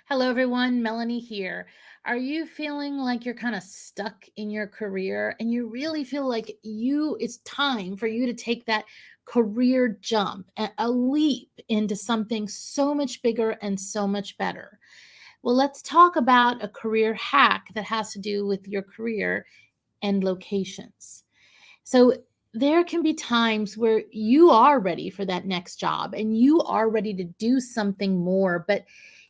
Hello, everyone. Melanie here. Are you feeling like you're kind of stuck in your career and you really feel like it's time for you to take that career jump, a leap into something so much bigger and so much better? Well, let's talk about a career hack that has to do with your career and locations. So, there can be times where you are ready for that next job and you are ready to do something more, but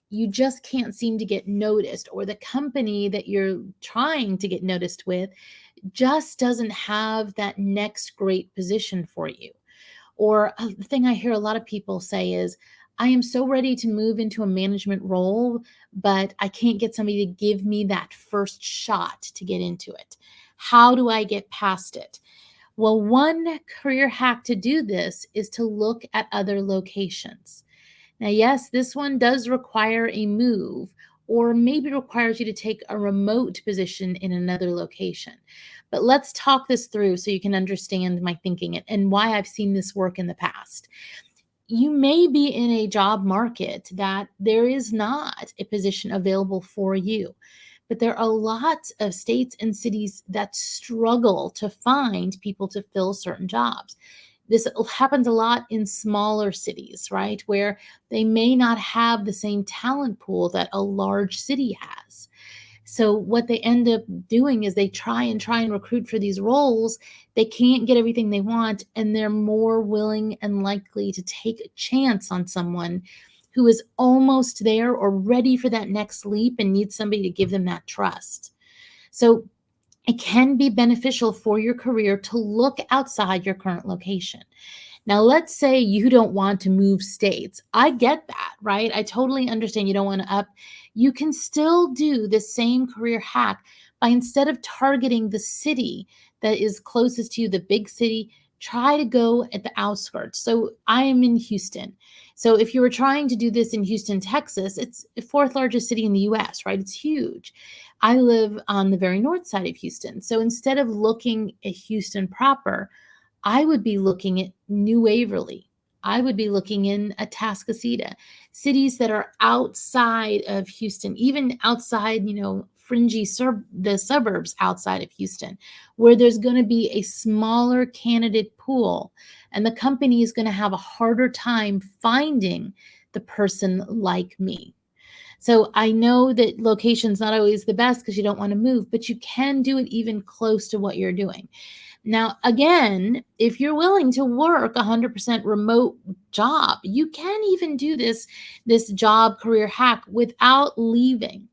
you just can't seem to get noticed, or the company that you're trying to get noticed with just doesn't have that next great position for you. Or the thing I hear a lot of people say is, I am so ready to move into a management role, but I can't get somebody to give me that first shot to get into it. How do I get past it? Well, one career hack to do this is to look at other locations. Now, yes, this one does require a move, or maybe requires you to take a remote position in another location. But let's talk this through so you can understand my thinking and why I've seen this work in the past. You may be in a job market that there is not a position available for you, but there are lots of states and cities that struggle to find people to fill certain jobs. This happens a lot in smaller cities, right? Where they may not have the same talent pool that a large city has. So what they end up doing is they try and recruit for these roles. They can't get everything they want, and they're more willing and likely to take a chance on someone who is almost there or ready for that next leap and needs somebody to give them that trust. So it can be beneficial for your career to look outside your current location. Now, let's say you don't want to move states. I get that, right? I totally understand you don't want to up. You can still do the same career hack by, instead of targeting the city that is closest to you, the big city, try to go at the outskirts. So I am in Houston. So if you were trying to do this in Houston, Texas, it's the fourth largest city in the US, right? It's huge. I live on the very north side of Houston. So instead of looking at Houston proper, I would be looking at New Waverly. I would be looking in Atascocita, cities that are outside of Houston, even outside, fringy the suburbs outside of Houston, where there's going to be a smaller candidate pool, and the company is going to have a harder time finding the person like me. So I know that location's not always the best because you don't want to move, but you can do it even close to what you're doing. Now, again, if you're willing to work 100% remote job, you can even do this job career hack without leaving.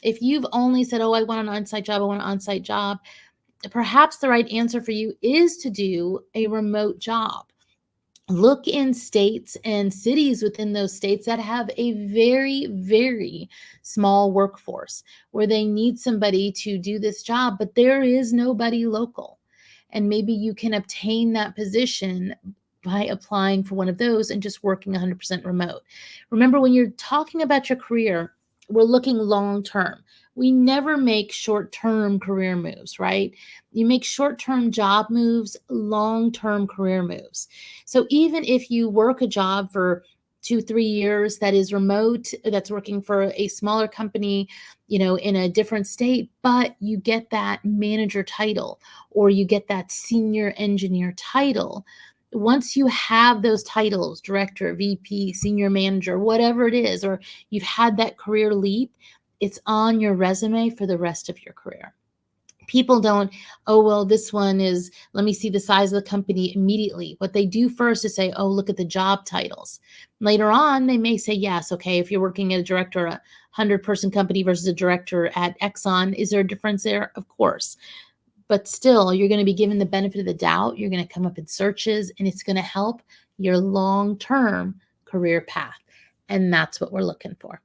If you've only said, "Oh, I want an on-site job, I want an on-site job," perhaps the right answer for you is to do a remote job. Look in states and cities within those states that have a very, very small workforce where they need somebody to do this job, but there is nobody local. And maybe you can obtain that position by applying for one of those and just working 100% remote. Remember, when you're talking about your career, we're looking long term. We never make short term career moves, right? You make short term job moves, long term career moves. So even if you work a job for 2, 3 years that is remote, that's working for a smaller company, in a different state, but you get that manager title or you get that senior engineer title. Once you have those titles, director, VP, senior manager, whatever it is, or you've had that career leap, it's on your resume for the rest of your career. People don't, "Oh, well, this one is, let me see the size of the company immediately." What they do first is say, "Oh, look at the job titles." Later on, they may say, "Yes, okay, if you're working at a director, a 100-person company versus a director at Exxon, is there a difference there?" Of course. But still, you're going to be given the benefit of the doubt. You're going to come up in searches, and it's going to help your long-term career path. And that's what we're looking for.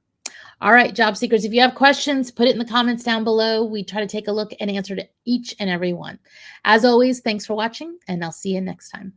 All right, job seekers, if you have questions, put it in the comments down below. We try to take a look and answer to each and every one. As always, thanks for watching, and I'll see you next time.